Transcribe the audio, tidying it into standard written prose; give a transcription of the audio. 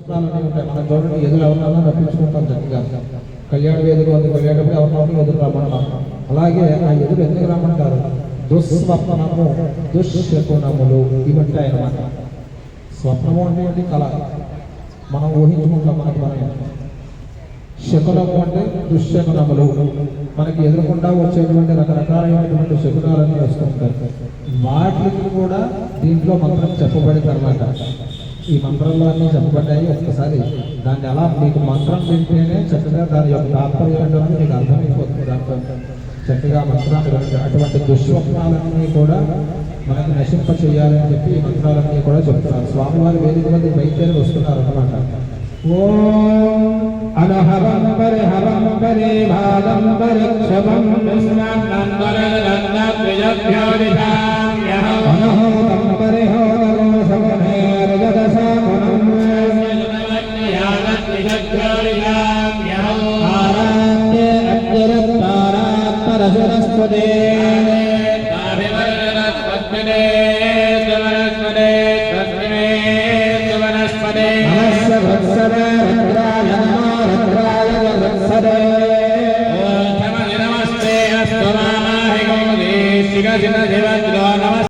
దుస్వప్నాలు ఉంటాయి. మనం చూడండి ఎదురు ఎవరినైనా రప్పించుకుంటాం చక్కగా. కళ్యాణ వేదిక వద్దకు వెళ్ళేటప్పుడు ఎవరినో ఎదురు రమ్మంటాం. అలాగే ఆ ఎదురు ఎందుకు రమ్మంటారు? దుస్వప్నము, దుశ్శకునములు ఇవంటాయి అన్నమాట. స్వప్నము అంటే కళ, మనం ఊహించుకుంటాం మనకి మనం. శకునము అంటే దుశ్శకునములు, మనకి ఎదురకుండా వచ్చేటువంటి రకరకాలైనటువంటి శకునాలన్నీ వస్తుంటాయి. వాటికి కూడా దీంట్లో మంత్రం చెప్పబడింది అనమాట. ఈ మంత్రంలో అన్నీ చెప్పబడ్డాయి. ఒక్కసారి దాన్ని అలా మీకు మంత్రం వింటేనే చక్కగా దాని యొక్క తాత్పర్యం ఏంటో మీకు అర్థమైపోతుంది. దాంట్లో చక్కగా మంత్రాలు అటువంటి దుస్వప్నాలన్నీ కూడా మనకు నశింప చేయాలని చెప్పి ఈ మంత్రాలన్నీ కూడా చెప్తున్నారు. స్వామివారి వేదిక మంది బయలుదేరి వస్తున్నారు అన్నమాట. ఓం అనహరంబరే హరంబరే భాదంబరే క్షమం అనహోదంబరే హోదరో శమనేర జగసాగుణం ఆరాధ్య అజ్జరత్తారాత్మరసురస్వదే